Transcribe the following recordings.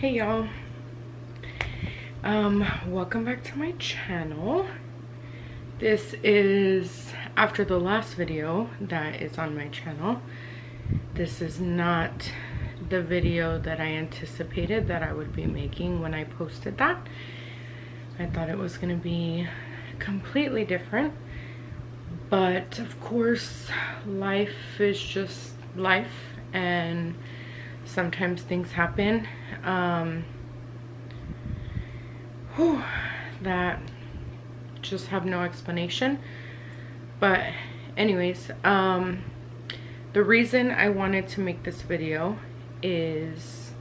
Hey y'all, welcome back to my channel. This is after the last video that is on my channel. This is not the video that I anticipated that I would be making when I posted that. I thought it was going to be completely different, but of course life is just life and sometimes things happen that just have no explanation. But anyways, the reason I wanted to make this video is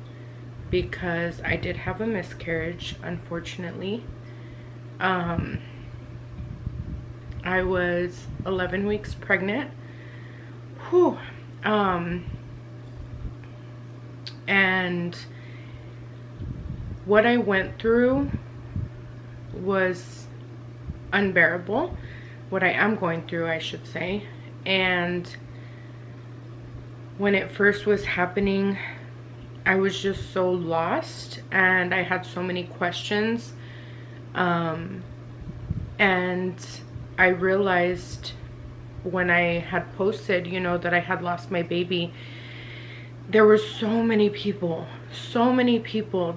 because I did have a miscarriage, unfortunately. I was 11 weeks pregnant. And what I went through was unbearable. What I am going through, I should say. And when it first was happening, I was just so lost and I had so many questions. And I realized when I had posted, you know, that I had lost my baby, there were so many people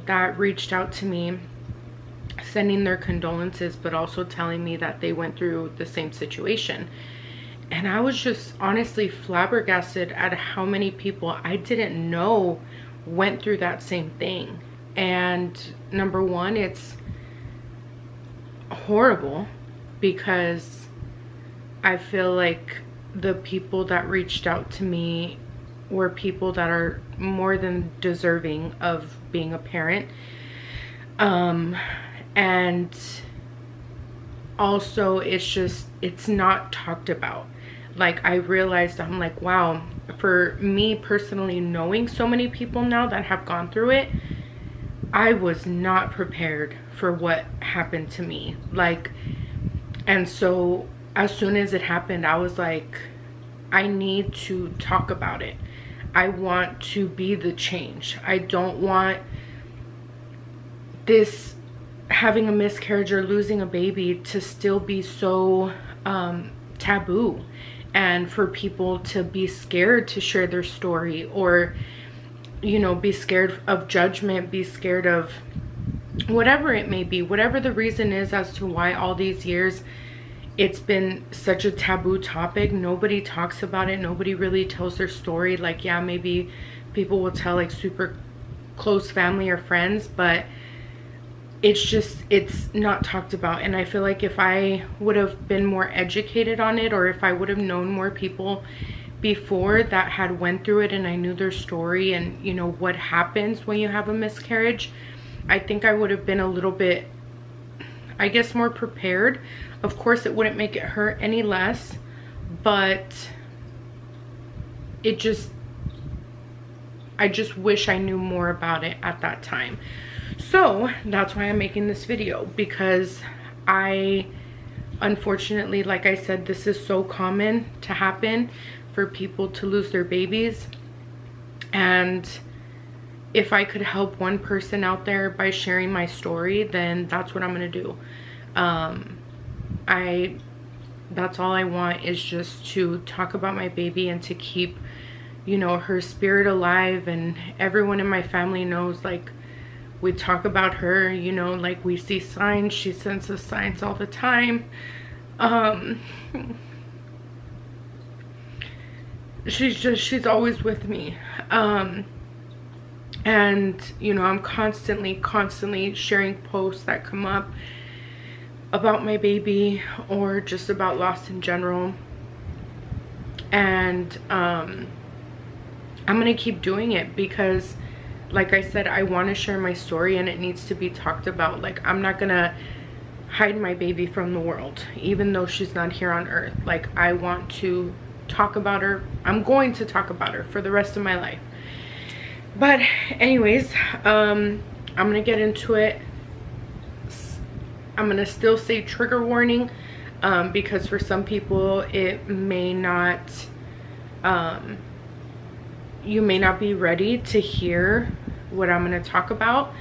that reached out to me, sending their condolences, but also telling me that they went through the same situation. And I was just honestly flabbergasted at how many people I didn't know went through that same thing. And number one, it's horrible because I feel like the people that reached out to me were people that are more than deserving of being a parent. And also it's not talked about. Like, I realized, I'm like, wow, for me personally, knowing so many people now that have gone through it, I was not prepared for what happened to me. Like, and so as soon as it happened, I was like, I need to talk about it. I want to be the change. I don't want this, having a miscarriage or losing a baby, to still be so taboo, and for people to be scared to share their story, or, you know, be scared of judgment, be scared of whatever it may be, whatever the reason is as to why all these years it's been such a taboo topic. Nobody talks about it. Nobody really tells their story. Like, yeah, maybe people will tell like super close family or friends, but it's not talked about. And I feel like if I would have been more educated on it, or if I would have known more people before that had went through it, and I knew their story and, you know, what happens when you have a miscarriage, I think I would have been a little bit, I guess, more prepared. Of course, it wouldn't make it hurt any less, but I just wish I knew more about it at that time. So that's why I'm making this video, because unfortunately, like I said, this is so common to happen for people to lose their babies. And if I could help one person out there by sharing my story, then that's what I'm gonna do. That's all I want, is just to talk about my baby and to keep, you know, her spirit alive. And everyone in my family knows, like, we talk about her, you know, like, we see signs. She sends us signs all the time. She's always with me. And, you know, I'm constantly sharing posts that come up about my baby, or just about loss in general. And I'm gonna keep doing it because, like I said, I want to share my story and it needs to be talked about. Like, I'm not gonna hide my baby from the world, even though she's not here on earth. Like, I want to talk about her. I'm going to talk about her for the rest of my life. But anyways, I'm gonna get into it. I'm gonna still say trigger warning, because for some people it may not, you may not be ready to hear what I'm going to talk about.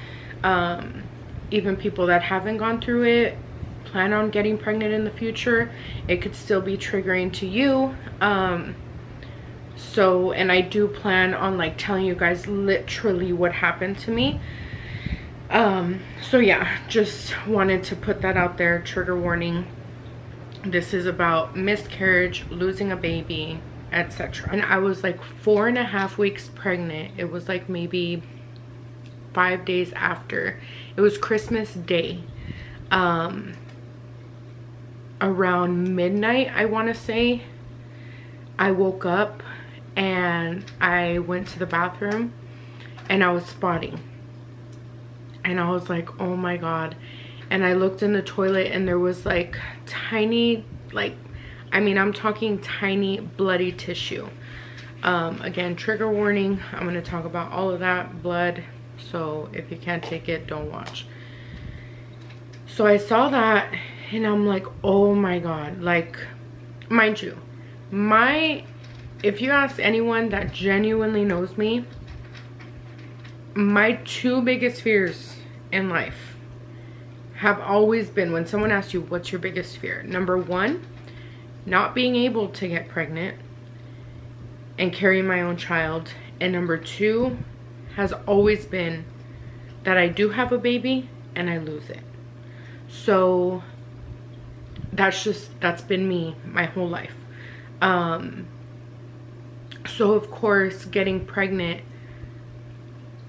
Even people that haven't gone through it, plan on getting pregnant in the future, it could still be triggering to you. So, and I do plan on like telling you guys literally what happened to me. So yeah, just wanted to put that out there. Trigger warning. This is about miscarriage, losing a baby, etc. And I was like 4.5 weeks pregnant. It was like maybe 5 days after. It was Christmas Day. Around midnight, I want to say, I woke up and I went to the bathroom and I was spotting. And I was like, oh my God. And I looked in the toilet and there was like tiny, like, I mean, I'm talking tiny bloody tissue. Again, trigger warning. I'm going to talk about all of that, blood. So if you can't take it, don't watch. So I saw that and I'm like, oh my God. Like, mind you, if you ask anyone that genuinely knows me, my 2 biggest fears in life have always been, when someone asks you what's your biggest fear, number 1, not being able to get pregnant and carry my own child, and number 2 has always been that I do have a baby and I lose it. So that's been me my whole life. So of course, getting pregnant,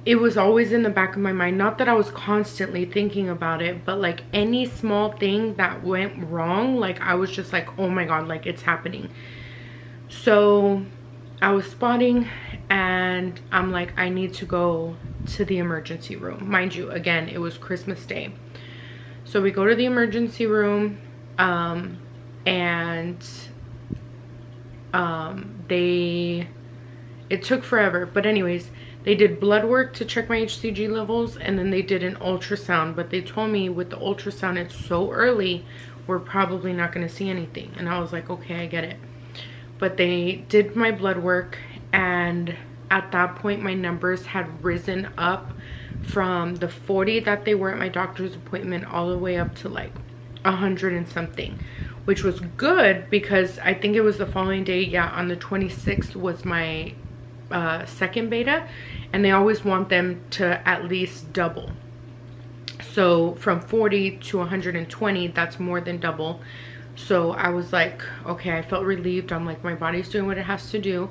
it was always in the back of my mind. Not that I was constantly thinking about it, but like any small thing that went wrong, like I was just like, oh my God, like it's happening. So I was spotting and I'm like, I need to go to the emergency room. Mind you, again, it was Christmas Day. So we go to the emergency room, and it took forever, but anyways, they did blood work to check my HCG levels, and then they did an ultrasound. But they told me with the ultrasound, it's so early, we're probably not going to see anything. And I was like, okay, I get it. But they did my blood work, and at that point my numbers had risen up from the 40 that they were at my doctor's appointment all the way up to like 100 and something, which was good because I think it was the following day, yeah, on the 26th was my second beta, and they always want them to at least double. So from 40 to 120, that's more than double. So I was like, okay, I felt relieved. I'm like, my body's doing what it has to do.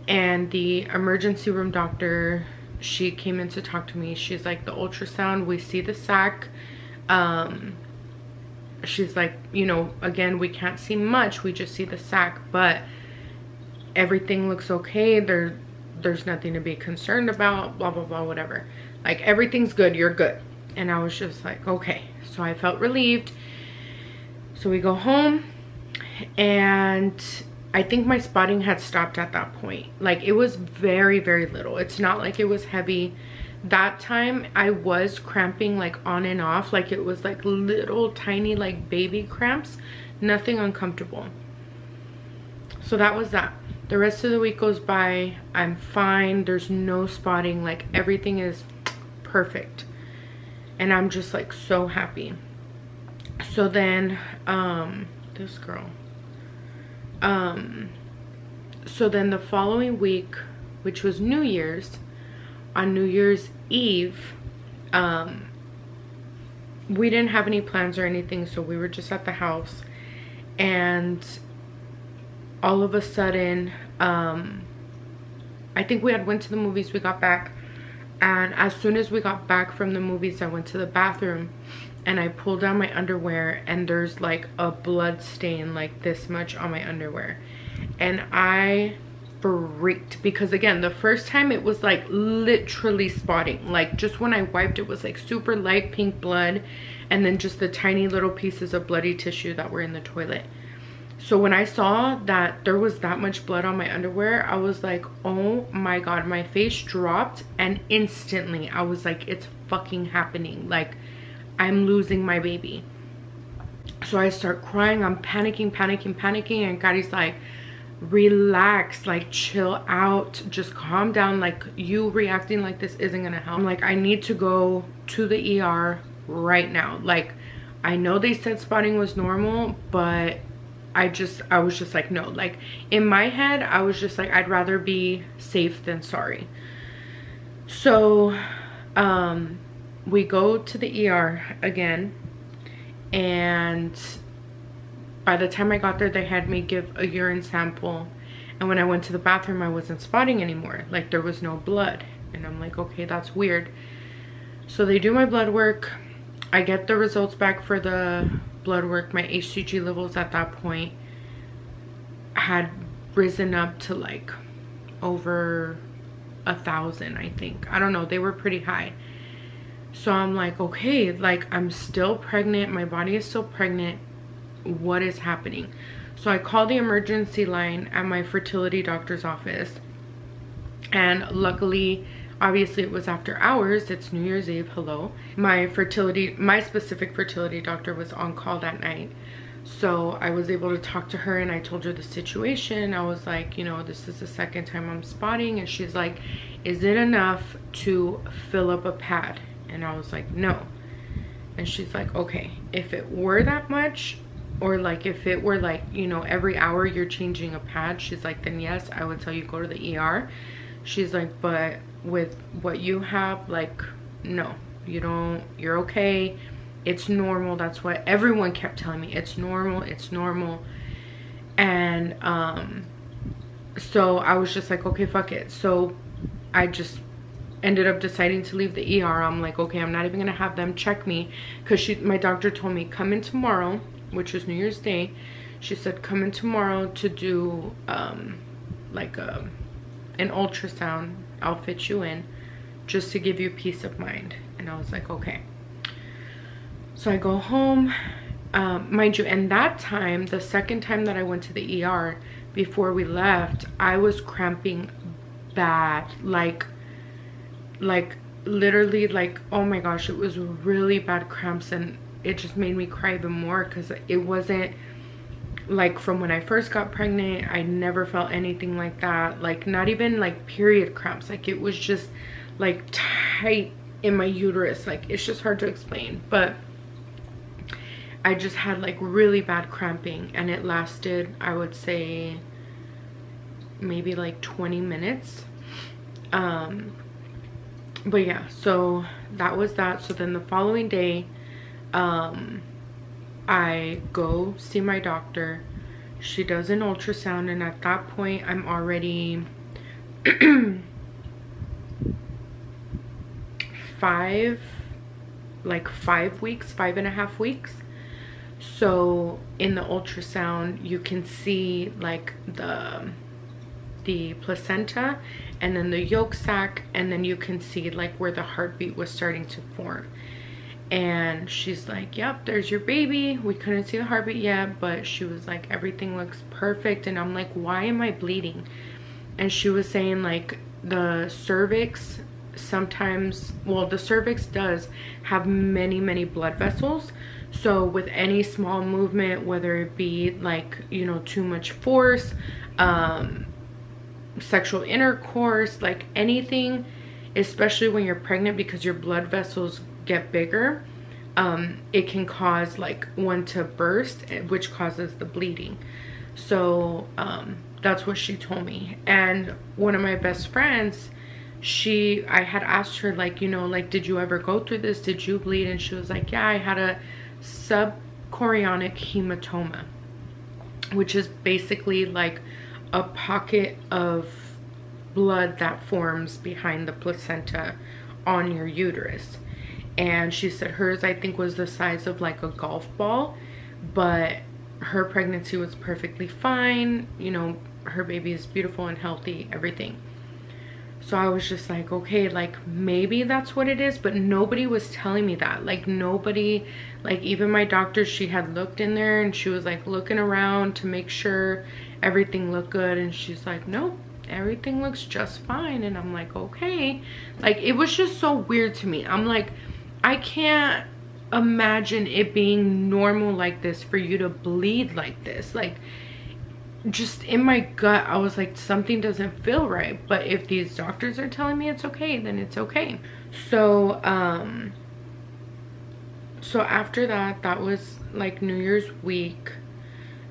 And the emergency room doctor, she came in to talk to me. She's like, the ultrasound, we see the sac. She's like, you know, again, we can't see much, we just see the sac, but everything looks okay. There's nothing to be concerned about, blah blah blah, whatever. Like, everything's good, you're good. And I was just like, okay. So I felt relieved. So we go home, and I think my spotting had stopped at that point. Like, it was very, very little. It's not like it was heavy. That time I was cramping like on and off, like it was like little tiny like baby cramps, nothing uncomfortable. So that was that. The rest of the week goes by, I'm fine, there's no spotting, like everything is perfect, and I'm just like so happy. So then this girl, so then the following week, which was New Year's, on New Year's Eve, we didn't have any plans or anything, so we were just at the house, and all of a sudden, I think we had went to the movies, we got back, and as soon as we got back from the movies, I went to the bathroom and I pulled down my underwear, and there's like a blood stain like this much on my underwear, and I freaked, because again, the first time it was like literally spotting, like just when I wiped, it was like super light pink blood, and then just the tiny little pieces of bloody tissue that were in the toilet. So when I saw that there was that much blood on my underwear, I was like, oh my God, my face dropped, and instantly I was like, it's fucking happening, like I'm losing my baby. So I start crying, I'm panicking, and Gadi's like, relax, like chill out, just calm down. Like, you reacting like this isn't gonna help. I'm like, I need to go to the ER right now. Like, I know they said spotting was normal, but I was just like, no. Like, in my head, I was just like, I'd rather be safe than sorry. So we go to the ER again, and by the time I got there, they had me give a urine sample, and when I went to the bathroom, I wasn't spotting anymore. Like, there was no blood, and I'm like, okay, that's weird. So they do my blood work. I get the results back for the blood work. My HCG levels at that point had risen up to like over 1,000, I think. I don't know, they were pretty high. So I'm like, okay, like, I'm still pregnant, my body is still pregnant, what is happening? So I called the emergency line at my fertility doctor's office, and luckily, obviously it was after hours, it's New Year's Eve, hello. My specific fertility doctor was on call that night. So I was able to talk to her, and I told her the situation. I was like, you know, this is the second time I'm spotting. And she's like, is it enough to fill up a pad? And I was like, no. And she's like, okay, if it were that much, or like if it were like, you know, every hour you're changing a pad, she's like, then yes, I would tell you go to the ER. She's like, but with what you have, like, no, you don't, you're okay. It's normal. That's what everyone kept telling me. It's normal. It's normal. And so I was just like, okay, fuck it. So I just ended up deciding to leave the ER. I'm like, okay, I'm not even gonna have them check me, because my doctor told me come in tomorrow, which was New Year's Day. She said come in tomorrow to do like an ultrasound. I'll fit you in just to give you peace of mind. And I was like, okay. So I go home, mind you, and that time, the second time that I went to the ER before we left, I was cramping bad, like literally, like, oh my gosh, it was really bad cramps, and it just made me cry even more, because it wasn't like from when I first got pregnant. I never felt anything like that, like not even like period cramps. Like, it was just like tight in my uterus. Like, it's just hard to explain, but I just had like really bad cramping, and it lasted, I would say, maybe like 20 minutes. But yeah, so that was that. So then the following day, I go see my doctor. She does an ultrasound, and at that point I'm already 5 weeks, 5.5 weeks. So in the ultrasound you can see like the placenta, and then the yolk sac, and then you can see like where the heartbeat was starting to form. And she's like, yep, there's your baby. We couldn't see the heartbeat yet, but she was like, everything looks perfect. And I'm like, why am I bleeding? And she was saying like the cervix sometimes, well, the cervix does have many blood vessels. So with any small movement, whether it be like, you know, too much force, sexual intercourse, like anything, especially when you're pregnant, because your blood vessels get bigger, it can cause like one to burst, which causes the bleeding. So that's what she told me. And one of my best friends, I had asked her, like, you know, like, did you ever go through this? Did you bleed? And she was like, yeah, I had a subchorionic hematoma, which is basically like a pocket of blood that forms behind the placenta on your uterus. And she said hers, I think, was the size of like a golf ball, but her pregnancy was perfectly fine. You know, her baby is beautiful and healthy, everything. So I was just like, okay, like maybe that's what it is, but nobody was telling me that. Like nobody, like even my doctor, she had looked in there and she was like looking around to make sure everything looked good, and she's like, no, everything looks just fine. And I'm like, okay. Like, it was just so weird to me. I'm like, I can't imagine it being normal like this for you to bleed like this. Like, just in my gut, I was like, something doesn't feel right. But if these doctors are telling me it's okay, then it's okay. So so after that, that was like New Year's week.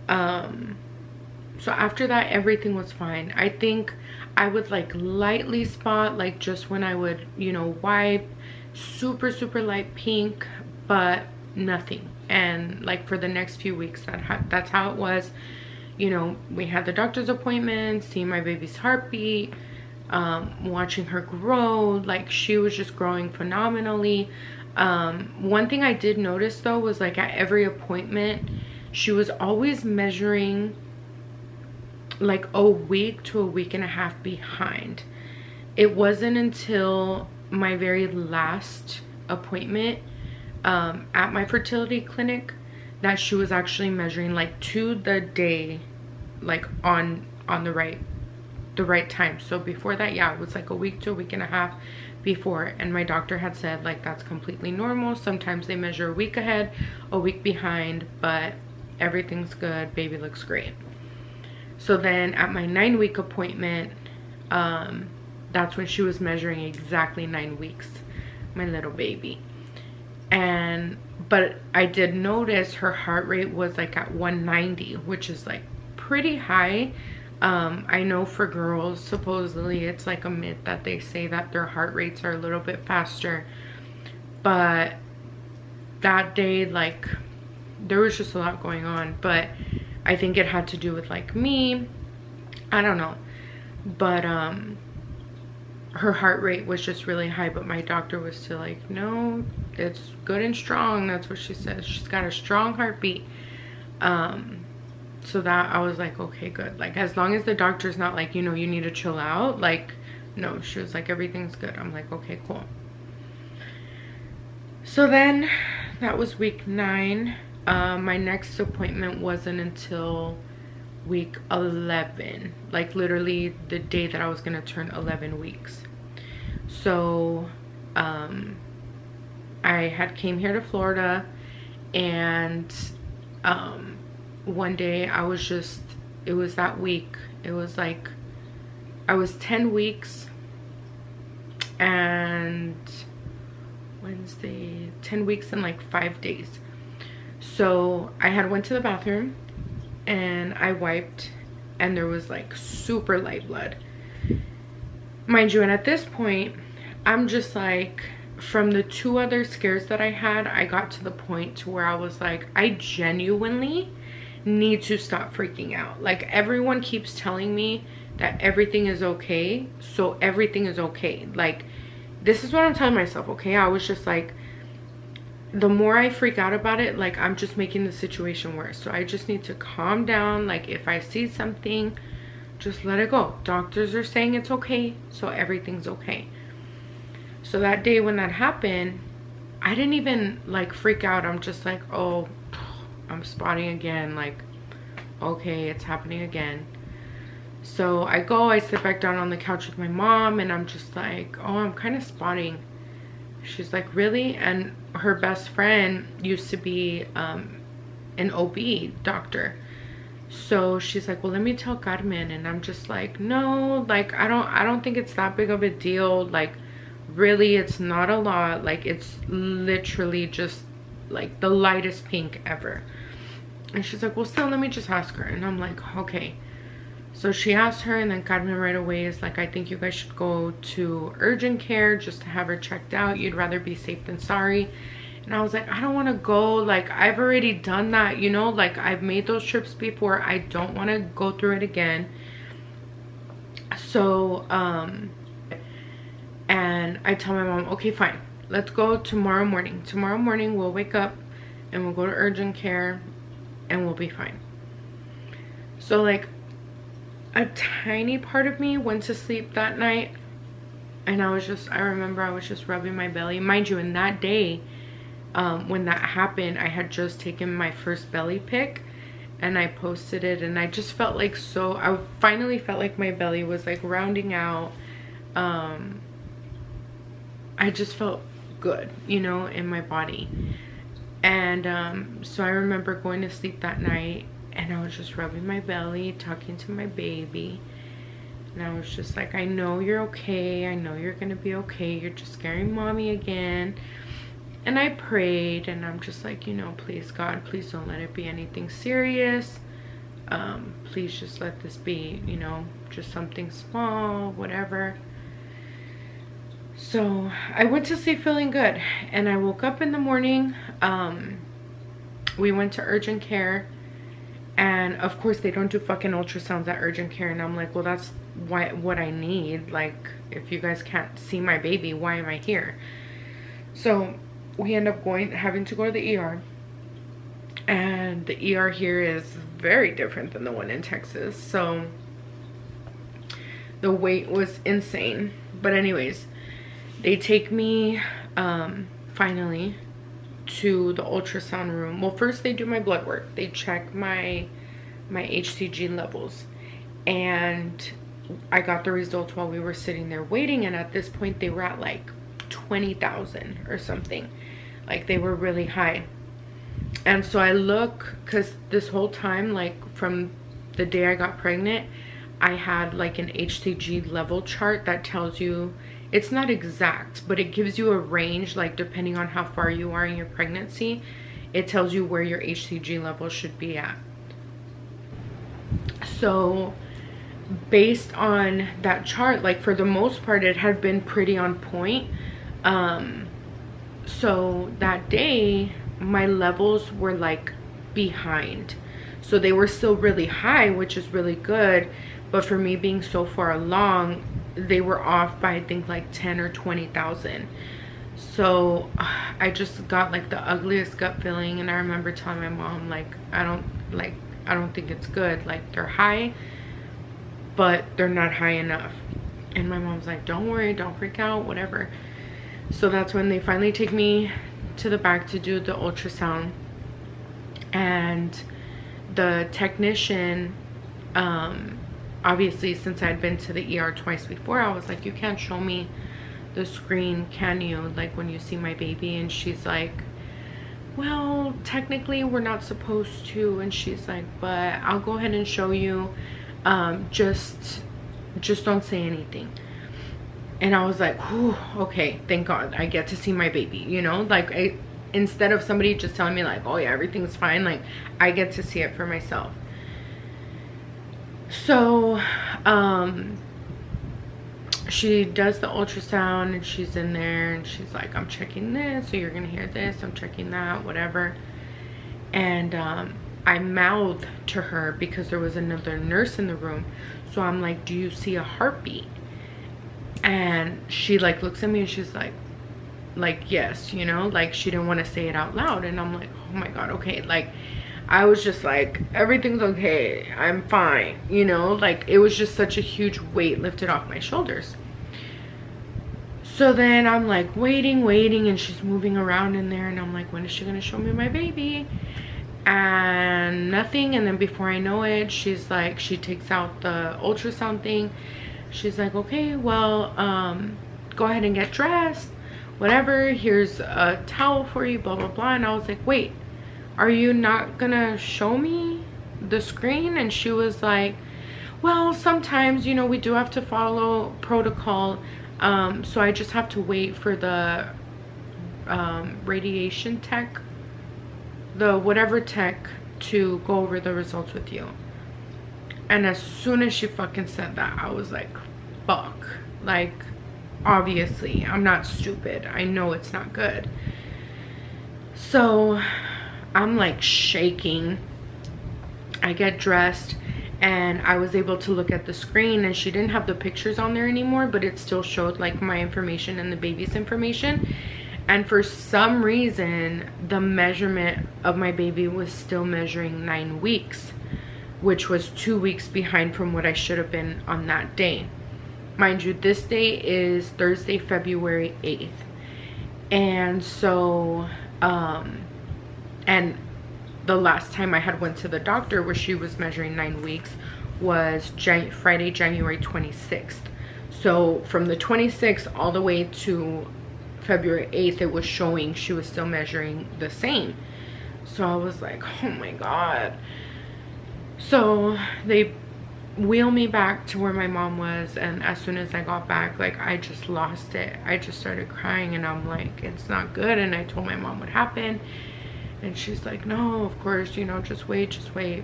So after that, everything was fine. I think I would like lightly spot, like just when I would, you know, wipe, super light pink, but nothing. And like for the next few weeks, that's how it was. You know, we had the doctor's appointment, seeing my baby's heartbeat, watching her grow. Like she was just growing phenomenally. One thing I did notice though was like at every appointment, she was always measuring like a week to a week and a half behind. It wasn't until my very last appointment at my fertility clinic that she was actually measuring like to the day, like on the right time. So before that, yeah, it was like a week to a week and a half before, and my doctor had said like that's completely normal. Sometimes they measure a week ahead, a week behind, but everything's good, baby looks great. So then at my 9-week appointment, that's when she was measuring exactly 9 weeks, my little baby. But I did notice her heart rate was like at 190, which is like pretty high. I know for girls, supposedly it's like a myth that they say that their heart rates are a little bit faster. But that day, like, there was just a lot going on. But I think it had to do with like me, I don't know. But her heart rate was just really high, but my doctor was still like, no, it's good and strong. That's what she says. She's got a strong heartbeat. So that I was like, okay, good. Like, as long as the doctor's not like, you know, you need to chill out. Like, no, she was like, everything's good. I'm like, okay, cool. So then that was week 9. My next appointment wasn't until week 11, like literally the day that I was gonna turn 11 weeks. So I had came here to Florida, and one day I was just, it was that week, it was like I was 10 weeks and Wednesday, 10 weeks and like 5 days. So I had went to the bathroom and I wiped, and there was like super light blood, mind you. And at this point, I'm just like, from the 2 other scares that I had, I got to the point to where I was like, I genuinely need to stop freaking out. Like, everyone keeps telling me that everything is okay, so everything is okay. Like, this is what I'm telling myself, okay? I was just like, the more I freak out about it, like, I'm just making the situation worse. So I just need to calm down. Like, if I see something, just let it go. Doctors are saying it's okay, so everything's okay. So that day when that happened, I didn't even like freak out. I'm just like, oh, I'm spotting again. Like, okay, it's happening again. So I sit back down on the couch with my mom, and I'm just like, oh, I'm kind of spotting. She's like, really? And her best friend used to be an OB doctor. So she's like, well, let me tell Carmen. And I'm just like, no, like, I don't think it's that big of a deal. Like, really, it's not a lot. Like, it's literally just like the lightest pink ever. And she's like, well, still, let me just ask her. And I'm like, okay. So she asked her, and then Carmen right away is like, I think you guys should go to urgent care just to have her checked out. You'd rather be safe than sorry. And I was like, I don't want to go. Like, I've already done that, you know? Like, I've made those trips before. I don't want to go through it again. So, and I tell my mom, okay, fine. Let's go tomorrow morning. Tomorrow morning, we'll wake up and we'll go to urgent care and we'll be fine. So, like, a tiny part of me went to sleep that night, and I remember I was just rubbing my belly. Mind you, in that day, when that happened, I had just taken my first belly pic, and I posted it, and I just felt like I finally felt like my belly was like rounding out. I just felt good, you know, in my body. And so I remember going to sleep that night, and I was just rubbing my belly, talking to my baby. And I was just like, I know you're okay. I know you're gonna be okay. You're just scaring mommy again. And I prayed, and I'm just like, you know, please God, please don't let it be anything serious. Please just let this be, you know, just something small, whatever. So I went to sleep feeling good, and I woke up in the morning. We went to urgent care, and of course they don't do fucking ultrasounds at urgent care. And I'm like, well, that's what I need. Like, if you guys can't see my baby, why am I here? So we end up having to go to the ER, and the ER here is very different than the one in Texas. So the wait was insane. But anyways, they take me finally to the ultrasound room. Well, first they do my blood work. They check my HCG levels, and I got the results while we were sitting there waiting. And at this point they were at like 20,000 or something. Like, they were really high. And so I look, because this whole time, like from the day I got pregnant, I had like an HCG level chart that tells you, it's not exact, but it gives you a range, like depending on how far you are in your pregnancy, it tells you where your HCG level should be at. So based on that chart, like for the most part, it had been pretty on point. So that day, my levels were like behind. So they were still really high, which is really good. But for me being so far along, they were off by I think like 10 or 20,000. So I just got like the ugliest gut feeling. And I remember telling my mom, like, I don't think it's good. Like, they're high, but they're not high enough. And my mom's like, don't worry, don't freak out, whatever. So that's when they finally take me to the back to do the ultrasound. And the technician, obviously, since I'd been to the ER twice before, I was like, you can't show me the screen, can you, like when you see my baby? And she's like, well, technically we're not supposed to. And she's like, but I'll go ahead and show you. Just don't say anything. And I was like, whew, okay, thank God I get to see my baby, you know? Like, instead of somebody just telling me like, oh yeah, everything's fine, like I get to see it for myself. So she does the ultrasound, and she's in there, and she's like, I'm checking this, so you're gonna hear this, I'm checking that, whatever. And I mouthed to her because there was another nurse in the room. So I'm like, do you see a heartbeat? And she like looks at me, and she's like yes, you know, like she didn't want to say it out loud. And I'm like, oh my God, okay. Like, I was just like, everything's okay, I'm fine, you know? Like, it was just such a huge weight lifted off my shoulders. So then I'm like waiting, and she's moving around in there, and I'm like, when is she gonna show me my baby? And nothing. And then before I know it, she's like, she takes out the ultrasound thing. She's like, okay, well, go ahead and get dressed, whatever, here's a towel for you, blah blah blah. And I was like, wait, are you not gonna show me the screen? And she was like, well, sometimes, you know, we do have to follow protocol, so I just have to wait for the radiation tech, the whatever tech, to go over the results with you. And as soon as she fucking said that, I was like, fuck. Like, obviously, I'm not stupid. I know it's not good. So I'm like shaking. I get dressed, and I was able to look at the screen, and she didn't have the pictures on there anymore, but it still showed like my information and the baby's information. And for some reason, the measurement of my baby was still measuring 9 weeks, which was 2 weeks behind from what I should have been on that day. Mind you, this day is Thursday, February 8th. And so, and the last time I had went to the doctor where she was measuring 9 weeks was Friday, January 26th. So from the 26th all the way to February 8th, it was showing she was still measuring the same. So I was like, oh my God. So they wheel me back to where my mom was, and as soon as I got back, like, I just lost it. I just started crying, and I'm like, it's not good. And I told my mom what happened, and she's like, no, of course, you know, just wait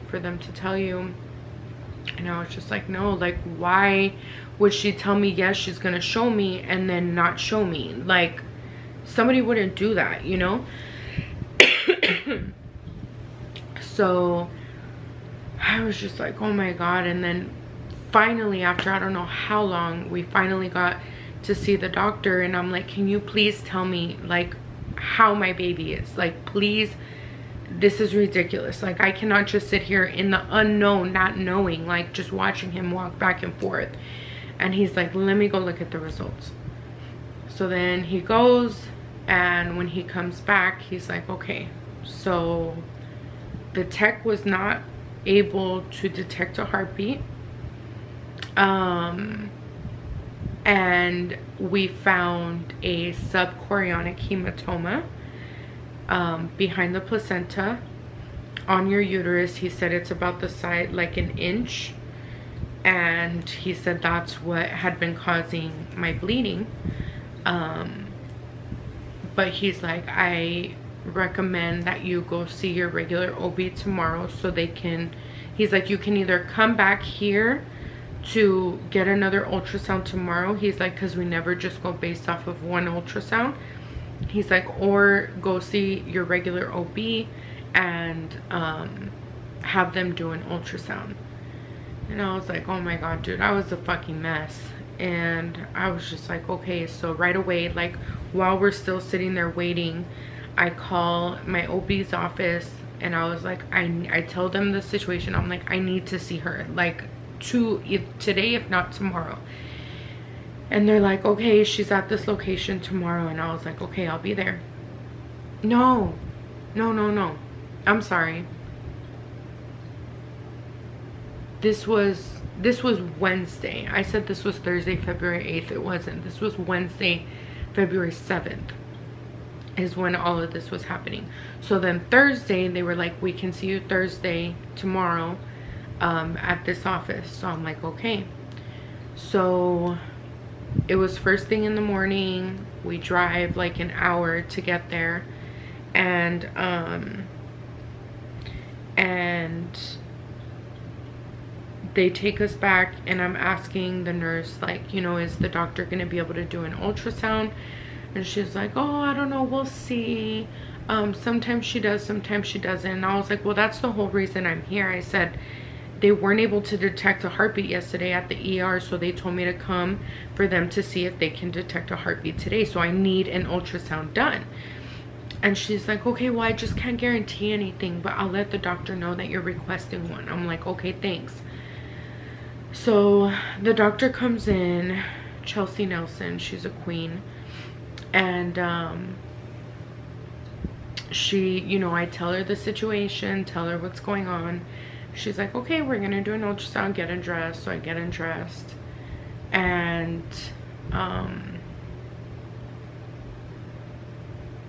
for them to tell you. And I was just like, no, like, why would she tell me yes, she's gonna show me, and then not show me? Like, somebody wouldn't do that, you know? So I was just like, oh my God. And then finally, after I don't know how long, we finally got to see the doctor, and I'm like, can you please tell me, like, how my baby is? Like, please, this is ridiculous. Like, I cannot just sit here in the unknown, not knowing, like, just watching him walk back and forth. And he's like, let me go look at the results. So then he goes, and when he comes back, he's like, okay, so the tech was not able to detect a heartbeat, and we found a subchorionic hematoma behind the placenta on your uterus. He said it's about the size, like, an inch, and he said that's what had been causing my bleeding. But he's like, I recommend that you go see your regular OB tomorrow, so they can, he's like, you can either come back here to get another ultrasound tomorrow. He's like, because we never just go based off of one ultrasound. He's like, or go see your regular OB and have them do an ultrasound. And I was like, oh my God, dude, I was a fucking mess. And I was just like, okay. So right away, like, while we're still sitting there waiting, I call my OB's office, and I was like, I tell them the situation. I'm like, I need to see her, like, today, if not tomorrow. And they're like, okay, she's at this location tomorrow. And I was like, okay, I'll be there. No, I'm sorry. This was Wednesday. I said this was Thursday, February 8th. It wasn't. This was Wednesday, February 7th is when all of this was happening. So then Thursday, they were like, we can see you Thursday, tomorrow, at this office. So I'm like, okay. So it was first thing in the morning. We drive like an hour to get there, and they take us back, and I'm asking the nurse, like, you know, is the doctor gonna be able to do an ultrasound? And she's like, oh, I don't know, we'll see. Sometimes she does, sometimes she doesn't. And I was like, well, that's the whole reason I'm here. I said they weren't able to detect a heartbeat yesterday at the ER, so they told me to come for them to see if they can detect a heartbeat today. So I need an ultrasound done. And she's like, okay, well, I just can't guarantee anything, but I'll let the doctor know that you're requesting one. I'm like, okay, thanks. So the doctor comes in, Chelsea Nelson, she's a queen. And she, you know, I tell her the situation, tell her what's going on. She's like, okay, we're gonna do an ultrasound, get undressed. So I get undressed, and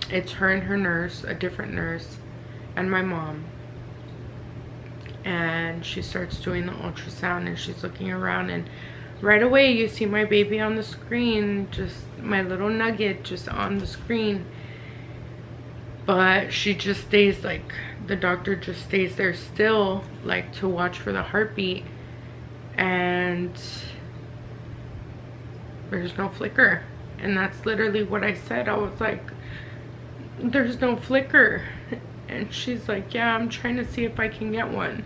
it's her and her nurse, a different nurse, and my mom. And she starts doing the ultrasound, and she's looking around, and right away you see my baby on the screen, just my little nugget just on the screen. But she just stays, like, the doctor just stays there still, like, to watch for the heartbeat, and there's no flicker. And that's literally what I said. I was like, there's no flicker. And she's like, yeah, I'm trying to see if I can get one.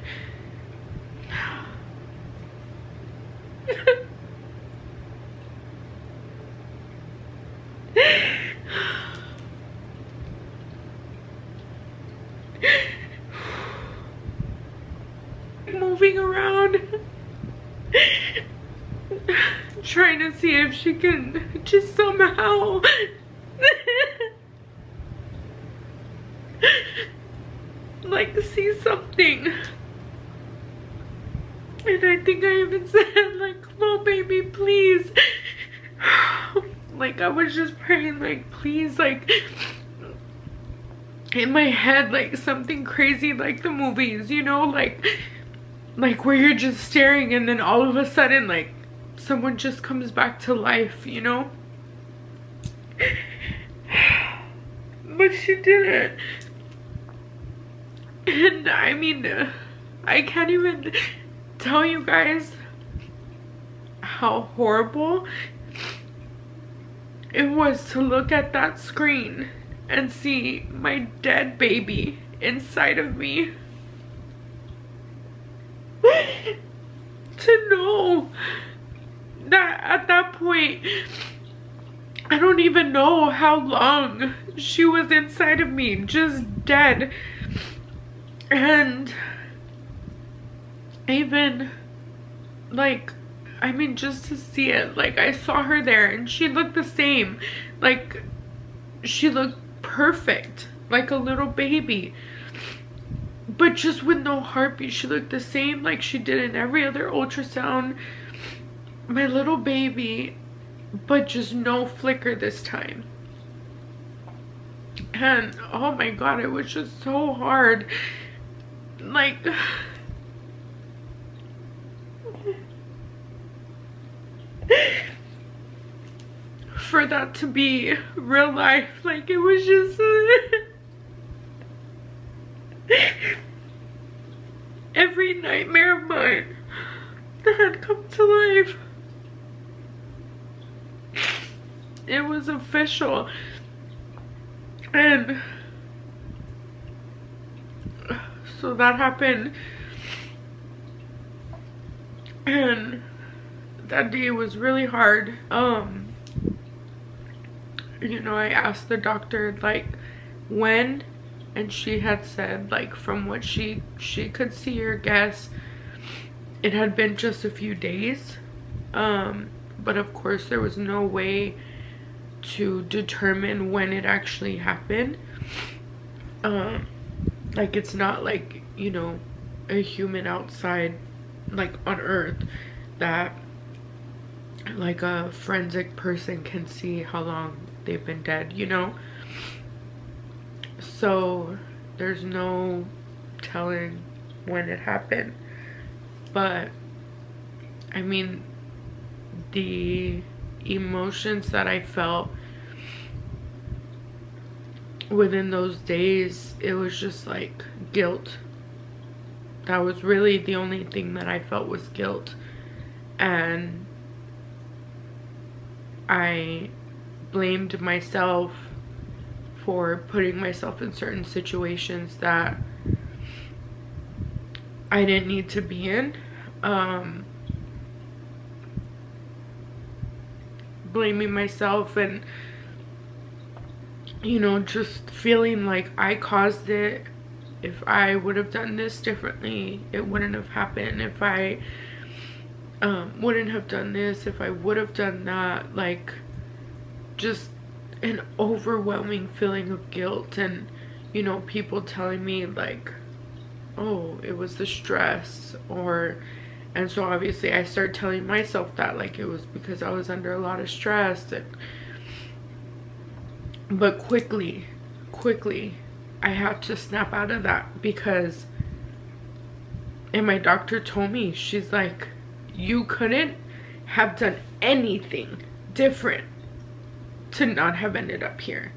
Moving around, trying to see if she can just somehow like see something. And I think I even said, like, come on baby, please. Like, I was just praying, like, please, like, in my head, like something crazy like the movies, you know, like like where you're just staring and then all of a sudden like someone just comes back to life, you know? But she didn't. And I mean, I can't even tell you guys how horrible it was to look at that screen and see my dead baby inside of me. To know that at that point, I don't even know how long she was inside of me, just dead. And even like, I mean, just to see it, like I saw her there and she looked the same, like she looked perfect, like a little baby, but just with no heartbeat. She looked the same like she did in every other ultrasound, my little baby, but just no flicker this time. And oh my god, it was just so hard, like for that to be real life. Like it was just every nightmare of mine that had come to life. It was official. And so that happened, and that day was really hard. You know, I asked the doctor like when, and she had said like from what she could see or guess, it had been just a few days. But of course there was no way to determine when it actually happened. Like it's not like, you know, a human outside like on earth that like a forensic person can see how long they've been dead, you know? So there's no telling when it happened. But I mean, the emotions that I felt within those days, it was just like guilt. That was really the only thing that I felt was guilt. And I blamed myself for putting myself in certain situations that I didn't need to be in. Blaming myself and, you know, just feeling like I caused it. If I would have done this differently, it wouldn't have happened. If I wouldn't have done this, if I would have done that, like just an overwhelming feeling of guilt. And, you know, people telling me like, oh, it was the stress, or, and so obviously I started telling myself that like it was because I was under a lot of stress. And but quickly I had to snap out of that, because, and my doctor told me, she's like, you couldn't have done anything different to not have ended up here.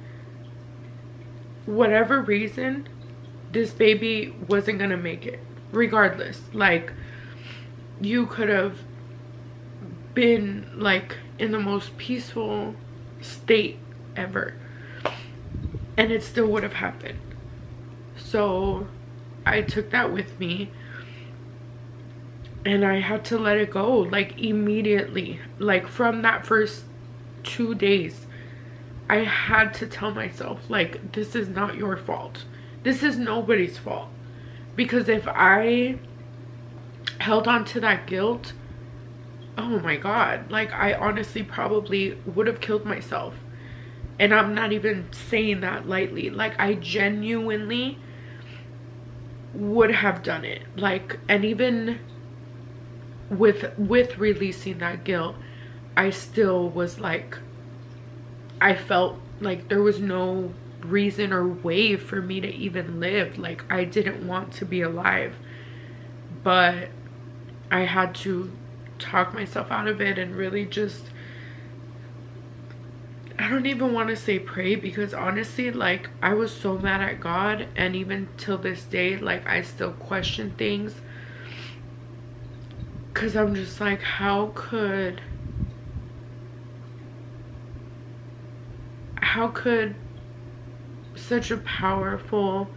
Whatever reason, this baby wasn't gonna make it regardless. Like, you could have been like in the most peaceful state ever and it still would have happened. So I took that with me and I had to let it go, like immediately. Like from that first 2 days, I had to tell myself, like, this is not your fault. This is nobody's fault. Because if I held on to that guilt, oh my god, like I honestly probably would have killed myself. And I'm not even saying that lightly. Like I genuinely would have done it. Like, and even with releasing that guilt, I still was like, I felt like there was no reason or way for me to even live. Like I didn't want to be alive. But I had to talk myself out of it and really just, I don't even want to say pray, because honestly, like, I was so mad at God, and even till this day, like, I still question things, because I'm just like, how could such a powerful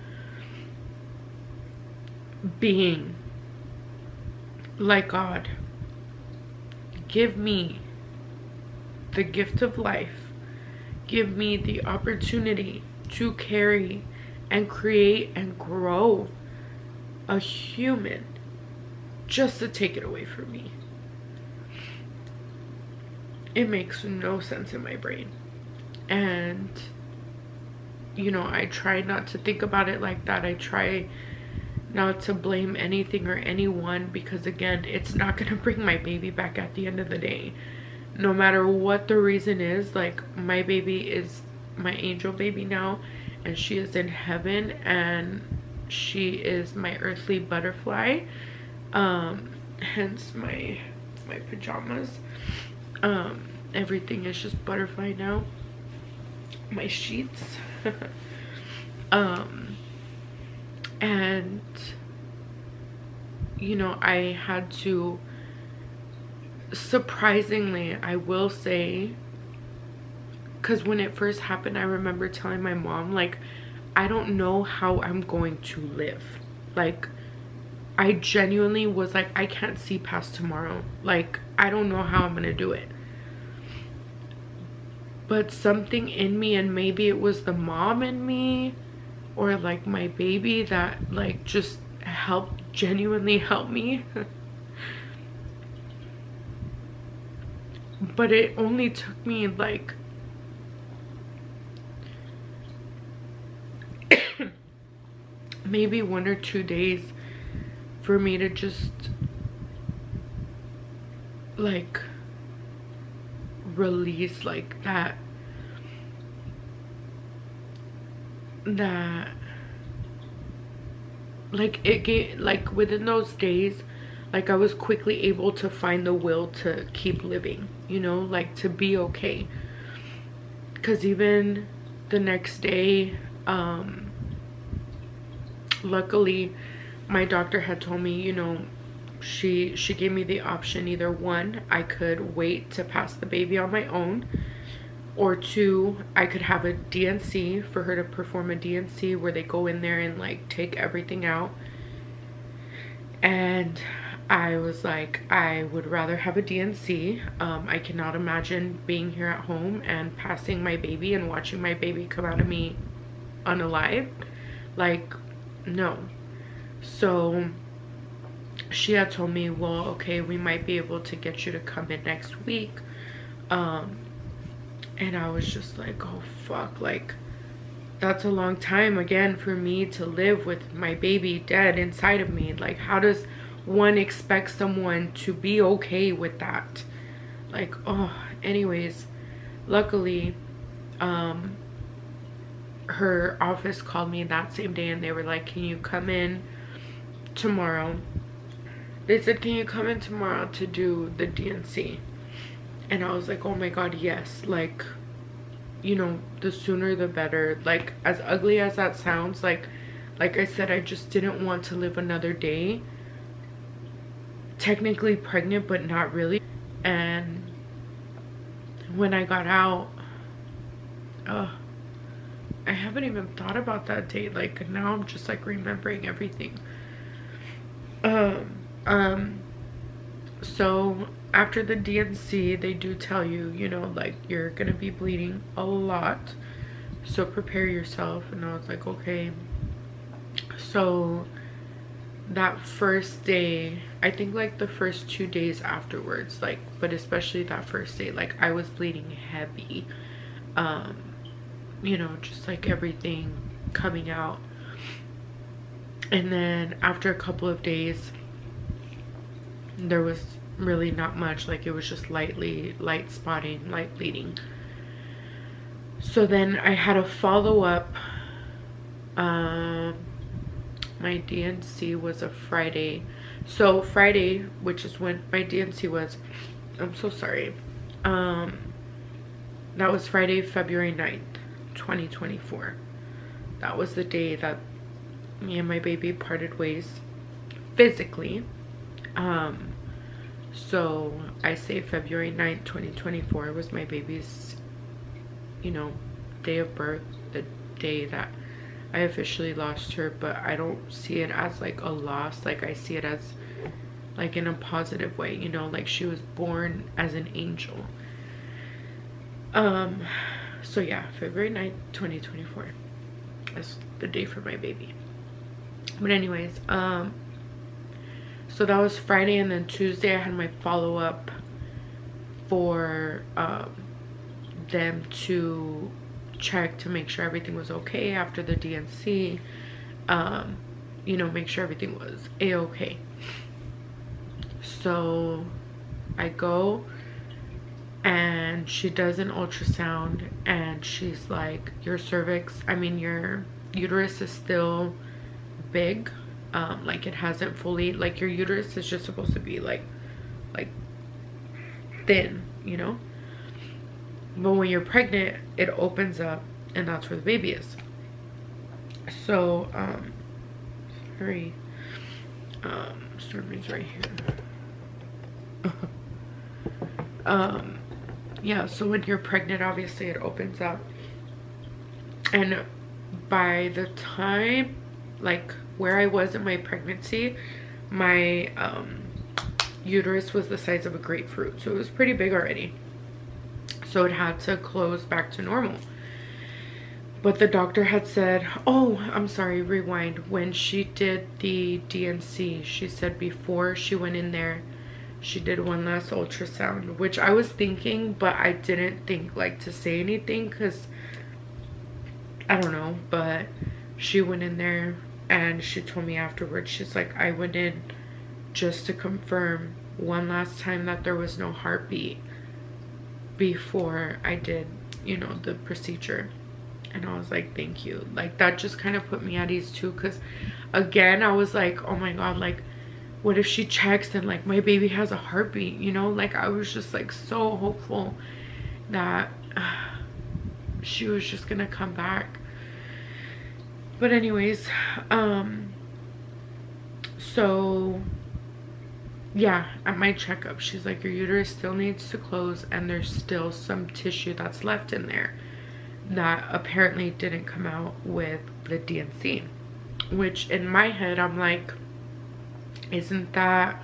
being like God give me the gift of life, give me the opportunity to carry and create and grow a human, just to take it away from me? It makes no sense in my brain. And you know, I try not to think about it like that. I try not to blame anything or anyone, because again, it's not gonna bring my baby back at the end of the day. No matter what the reason is, like, my baby is my angel baby now, and she is in heaven, and she is my earthly butterfly. Hence my pajamas. Everything is just butterfly now. My sheets. And you know, I had to, surprisingly, I will say, because when it first happened, I remember telling my mom, like, I don't know how I'm going to live. Like, I genuinely was like, I can't see past tomorrow. Like, I don't know how I'm gonna do it. But something in me, and maybe it was the mom in me or like my baby, that like just genuinely helped me. But it only took me like maybe 1 or 2 days for me to just like release like that like it gave, like within those days, like I was quickly able to find the will to keep living, you know, like to be okay. Because even the next day, luckily my doctor had told me, you know, she gave me the option, either one, I could wait to pass the baby on my own, or two, I could have a DNC, for her to perform a DNC where they go in there and like take everything out. And I was like, I would rather have a DNC. I cannot imagine being here at home and passing my baby and watching my baby come out of me unalive. Like, no. So she had told me, well, okay, we might be able to get you to come in next week. And I was just like, oh fuck, like that's a long time again for me to live with my baby dead inside of me. Like, how does one expect someone to be okay with that? Like, oh, anyways, luckily her office called me that same day, and they were like, can you come in tomorrow? They said, can you come in tomorrow to do the DNC? And I was like, oh my god, yes. Like, you know, the sooner the better. Like, as ugly as that sounds, like I said, I just didn't want to live another day technically pregnant, but not really. And when I got out, I haven't even thought about that day. Like, now I'm just like remembering everything. So after the DNC, they do tell you, you know, like, you're gonna be bleeding a lot, so prepare yourself. And I was like, okay. So that first day, I think like the first 2 days afterwards, like, but especially that first day, like, I was bleeding heavy. You know, just like everything coming out. And then after a couple of days, there was really not much. Like, it was just light spotting, light bleeding. So then I had a follow-up. My DNC was a Friday, So Friday, which is when my DNC was, I'm so sorry, that was Friday, February 9th, 2024. That was the day that me and my baby parted ways physically. So I say February 9th, 2024 was my baby's, you know, day of birth, the day that I officially lost her. But I don't see it as like a loss. Like, I see it as like in a positive way, you know, like she was born as an angel. So yeah, February 9th, 2024 is the day for my baby. But anyways, so that was Friday, and then Tuesday I had my follow-up for them to check to make sure everything was okay after the DNC. You know, make sure everything was a-okay. So I go and she does an ultrasound, and she's like, your cervix, I mean your uterus is still big. Like, it hasn't fully, like, your uterus is just supposed to be like thin, you know, but when you're pregnant it opens up, and that's where the baby is. So sorry, Stormy's right here. Yeah, so when you're pregnant, obviously it opens up, and by the time, like, where I was in my pregnancy, my uterus was the size of a grapefruit, so it was pretty big already. So it had to close back to normal. But the doctor had said, oh, I'm sorry, rewind. When she did the DNC, she said before she went in there, she did one last ultrasound, which I was thinking, but I didn't think like to say anything because I don't know. But she went in there and she told me afterwards, she's like, I went in just to confirm one last time that there was no heartbeat before I did, you know, the procedure. And I was like, thank you. Like, that just kind of put me at ease too, because again, I was like, oh my god, like, what if she checks and like my baby has a heartbeat, you know? Like, I was just like so hopeful that she was just gonna come back. But anyways, so yeah, at my checkup, she's like, your uterus still needs to close, and there's still some tissue that's left in there that apparently didn't come out with the DNC. Which in my head, I'm like, isn't that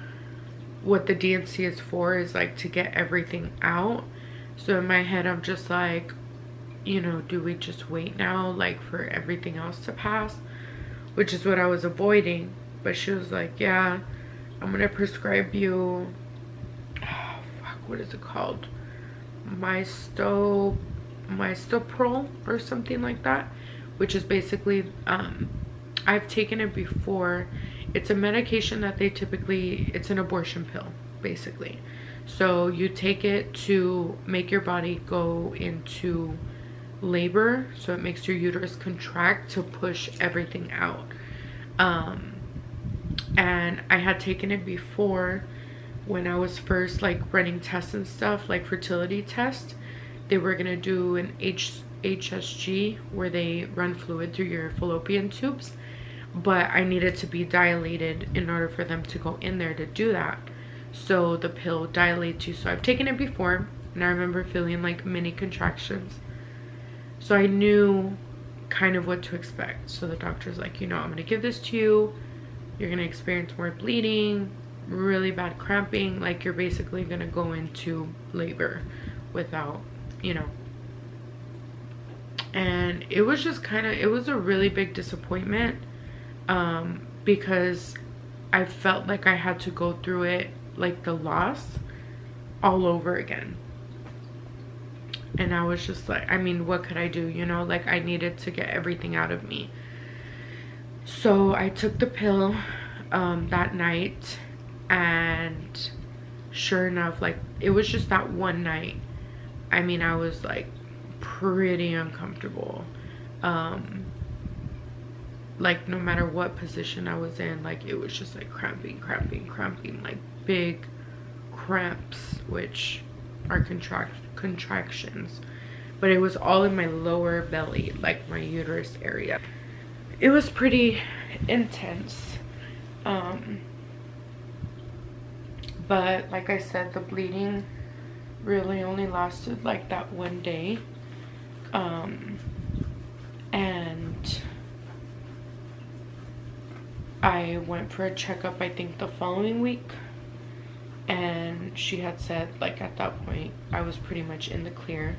what the DNC is for? Is like to get everything out. So in my head, I'm just like, you know, do we just wait now, like, for everything else to pass? Which is what I was avoiding. But she was like, yeah, I'm gonna prescribe you, oh fuck, what is it called, mistoprol or something like that, which is basically, I've taken it before. It's a medication that they typically, it's an abortion pill basically. So you take it to make your body go into labor, so it makes your uterus contract to push everything out. And I had taken it before when I was first like running tests and stuff, like fertility tests. They were gonna do an HSG where they run fluid through your fallopian tubes, but I needed to be dilated in order for them to go in there to do that. So the pill dilates you. So I've taken it before, and I remember feeling like mini contractions. So I knew kind of what to expect. So the doctor's like, you know, I'm gonna give this to you. You're gonna experience more bleeding, really bad cramping, like you're basically gonna go into labor without, you know. And it was just kind of, it was a really big disappointment, because I felt like I had to go through it, like the loss, all over again. And I was just like, I mean, what could I do, you know? Like, I needed to get everything out of me. So I took the pill that night, and sure enough, like, it was just that one night. I mean, I was, like, pretty uncomfortable. like no matter what position I was in, like it was just like cramping, like big cramps, which are contractions, but it was all in my lower belly, like my uterus area. It was pretty intense. But like I said, the bleeding really only lasted like that one day. And I went for a checkup, I think the following week, and she had said like at that point I was pretty much in the clear.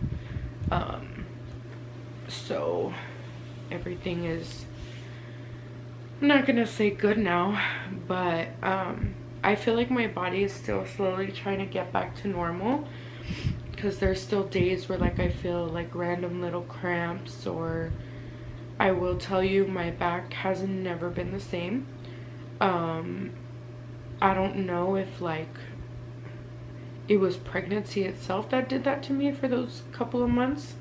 So everything is, I'm not gonna say good now, but I feel like my body is still slowly trying to get back to normal, because there's still days where like I feel like random little cramps, or I will tell you my back has never been the same. I don't know if like it was pregnancy itself that did that to me for those couple of months,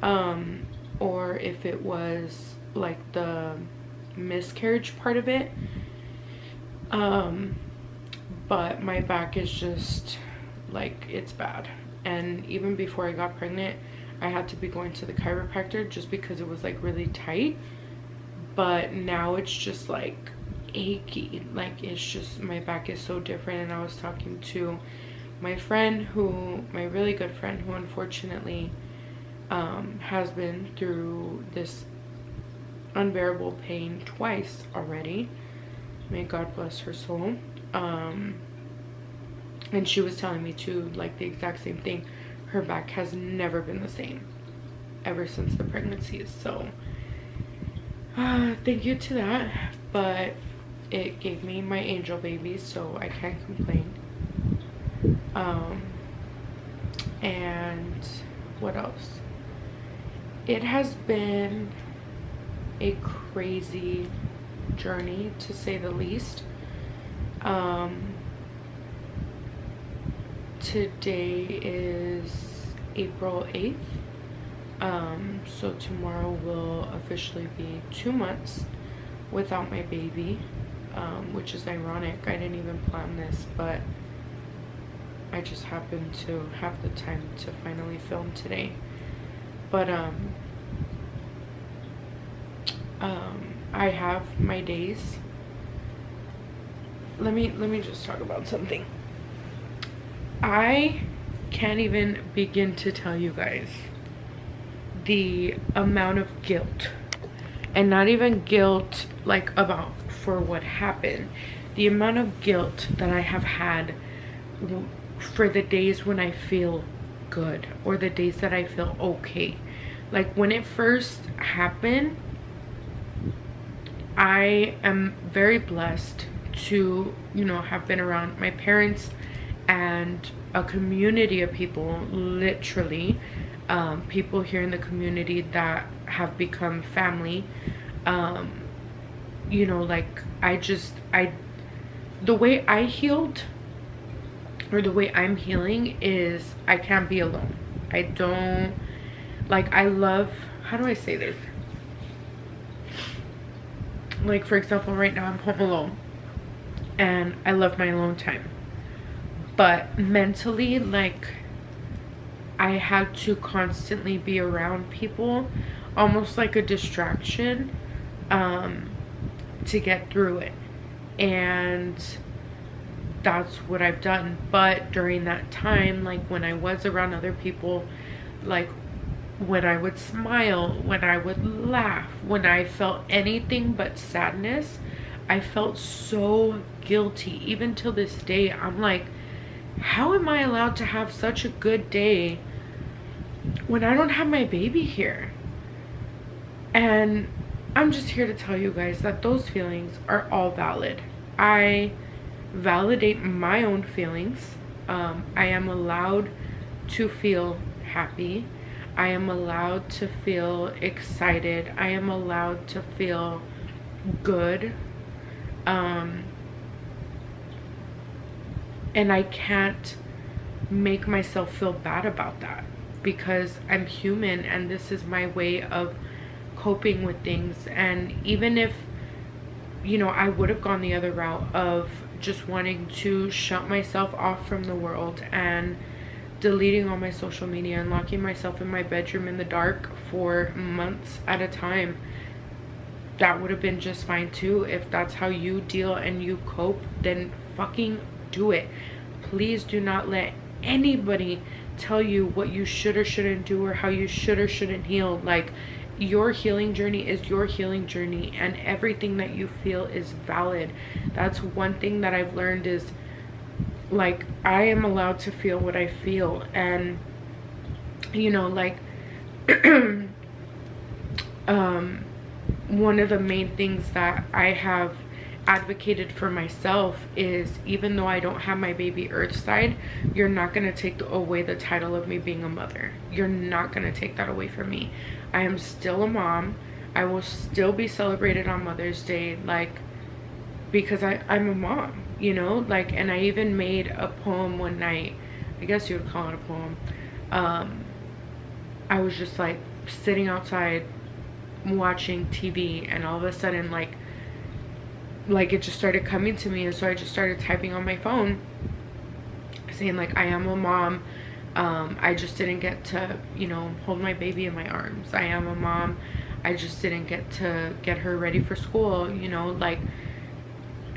or if it was like the miscarriage part of it. But my back is just like, it's bad. And even before I got pregnant, I had to be going to the chiropractor just because it was like really tight. But now it's just like achy, like it's just, my back is so different. And I was talking to my friend, my really good friend, who unfortunately has been through this unbearable pain twice already. May God bless her soul. And she was telling me too, like the exact same thing. Her back has never been the same ever since the pregnancy. So thank you to that. But it gave me my angel baby, so I can't complain. And what else? It has been a crazy journey, to say the least. Today is April 8th. So tomorrow will officially be 2 months without my baby, which is ironic. I didn't even plan this, but I just happened to have the time to finally film today. But I have my days. Let me just talk about something. I can't even begin to tell you guys the amount of guilt, and not even guilt like about for what happened, the amount of guilt that I have had for the days when I feel good, or the days that I feel okay. Like when it first happened, I am very blessed to, you know, have been around my parents and a community of people, literally people here in the community that have become family. You know, like the way I healed, or the way I'm healing, is I can't be alone. I don't, like, I love, how do I say this? Like, for example, right now I'm home alone and I love my alone time. But mentally, like, I had to constantly be around people, almost like a distraction, to get through it. And that's what I've done. But during that time, like when I was around other people, like when I would smile, when I would laugh, when I felt anything but sadness, I felt so guilty. Even till this day, I'm like, how am I allowed to have such a good day when I don't have my baby here? And I'm just here to tell you guys that those feelings are all valid. I validate my own feelings. I am allowed to feel happy. I am allowed to feel excited. I am allowed to feel good. And I can't make myself feel bad about that, because I'm human and this is my way of coping with things. And even if, you know, I would have gone the other route of just wanting to shut myself off from the world and deleting all my social media and locking myself in my bedroom in the dark for months at a time, that would have been just fine too. If that's how you deal and you cope, then fucking do it. Please do not let anybody tell you what you should or shouldn't do, or how you should or shouldn't heal. Like, your healing journey is your healing journey, and everything that you feel is valid. That's one thing that I've learned, is like, I am allowed to feel what I feel. And you know, like one of the main things that I have advocated for myself is, even though I don't have my baby earthside, you're not going to take away the title of me being a mother. You're not going to take that away from me. I am still a mom. I will still be celebrated on Mother's Day, like, because I'm a mom, you know, like. And I even made a poem one night, I guess you would call it a poem. I was just like sitting outside watching TV, and all of a sudden, like it just started coming to me. And so I just started typing on my phone saying, like, I am a mom. I just didn't get to, you know, hold my baby in my arms. I am a mom. I just didn't get to get her ready for school, you know, like,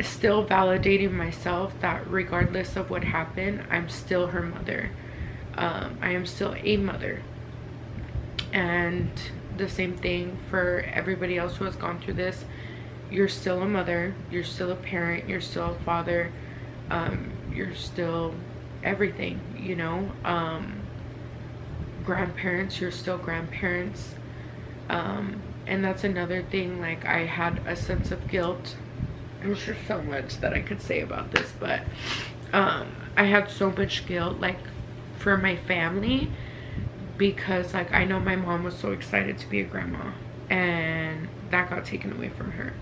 still validating myself that regardless of what happened, I'm still her mother. I am still a mother. And the same thing for everybody else who has gone through this. You're still a mother, you're still a parent, you're still a father, you're still everything, you know. Grandparents, you're still grandparents. And that's another thing, like, I had a sense of guilt. There's just so much that I could say about this, but I had so much guilt, like, for my family, because, like, I know my mom was so excited to be a grandma, and that got taken away from her.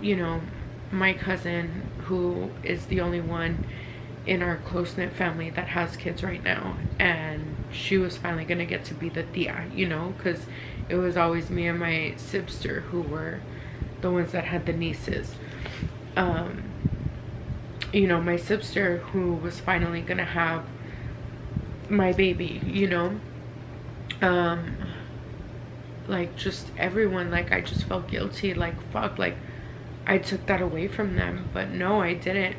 You know, my cousin, who is the only one in our close-knit family that has kids right now, and she was finally gonna get to be the tia, you know, because it was always me and my sister who were the ones that had the nieces. You know, my sister, who was finally gonna have my baby, you know, like, just everyone, like, I just felt guilty, like, fuck, like, I took that away from them. But no, I didn't.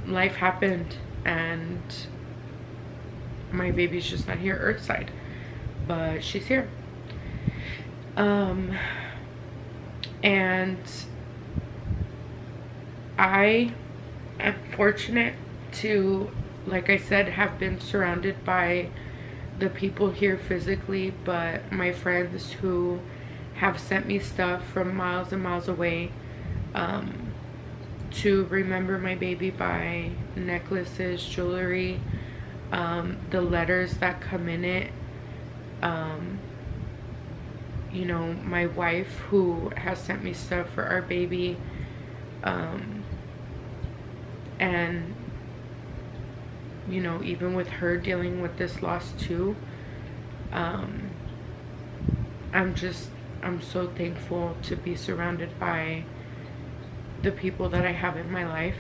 Life happened, and my baby's just not here earthside, but she's here. And I am fortunate to, like I said, have been surrounded by the people here physically, but my friends who have sent me stuff from miles and miles away, to remember my baby by, necklaces, jewelry, the letters that come in it, you know, my wife, who has sent me stuff for our baby, and you know, even with her dealing with this loss too, I'm so thankful to be surrounded by the people that I have in my life.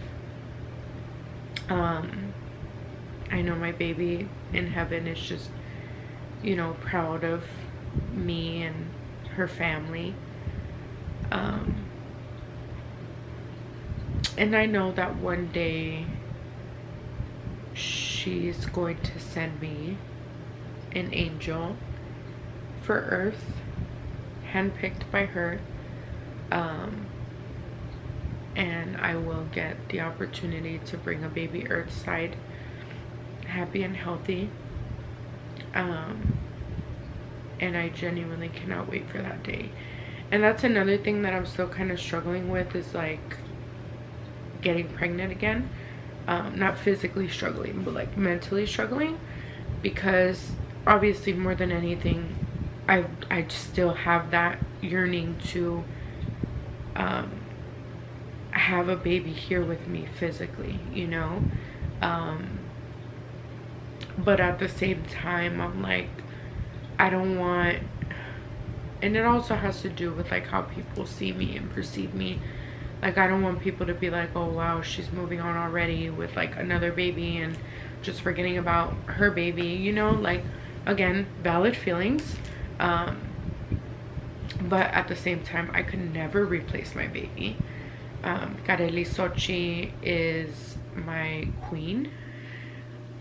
I know my baby in heaven is just, you know, proud of me and her family. And I know that one day she's going to send me an angel for Earth, handpicked by her, and I will get the opportunity to bring a baby earthside, happy and healthy. And I genuinely cannot wait for that day. And that's another thing that I'm still kind of struggling with, is like getting pregnant again. Not physically struggling, but like mentally struggling, because obviously more than anything, I still have that yearning to have a baby here with me physically, you know. But at the same time, I'm like, I don't want, and it also has to do with like how people see me and perceive me. Like, I don't want people to be like, oh wow, she's moving on already with like another baby and just forgetting about her baby, you know. Like, again, valid feelings, but at the same time, I could never replace my baby. Kareli Sochi is my queen.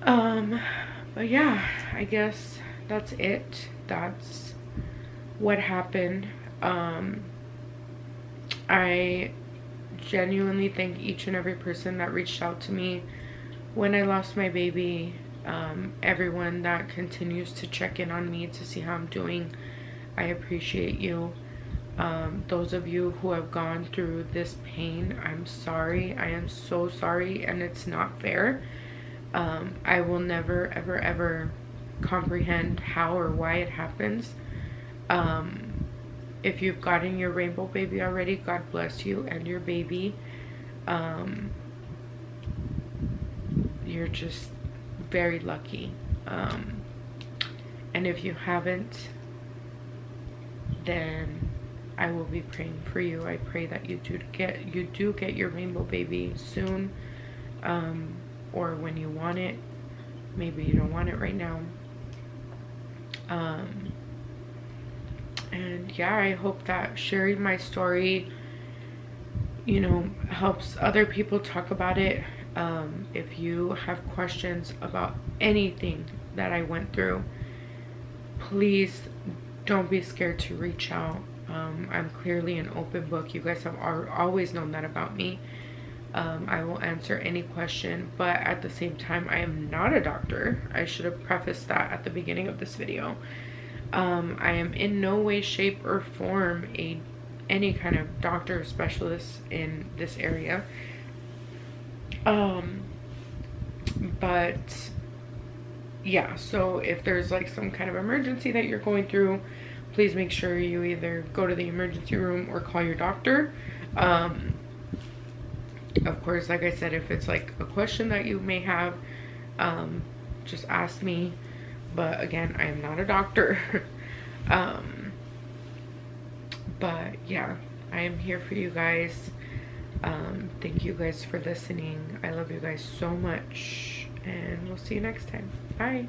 But yeah, I guess that's it. That's what happened. I genuinely thank each and every person that reached out to me when I lost my baby. Everyone that continues to check in on me to see how I'm doing, I appreciate you. Those of you who have gone through this pain, I'm sorry. I am so sorry, and it's not fair. I will never ever ever comprehend how or why it happens. If you've gotten your rainbow baby already, God bless you and your baby. You're just very lucky. And if you haven't, then I will be praying for you. I pray that you do get your rainbow baby soon, or when you want it. Maybe you don't want it right now. And yeah, I hope that sharing my story, you know, helps other people talk about it. If you have questions about anything that I went through, please don't be scared to reach out. I'm clearly an open book. You guys have always known that about me. I will answer any question, but at the same time, I am not a doctor. I should have prefaced that at the beginning of this video. I am in no way, shape, or form any kind of doctor or specialist in this area. But yeah, so if there's like some kind of emergency that you're going through, please make sure you either go to the emergency room or call your doctor. Of course, like I said, if it's like a question that you may have, just ask me. But again, I am not a doctor. But yeah, I am here for you guys. Thank you guys for listening. I love you guys so much, and we'll see you next time. Bye.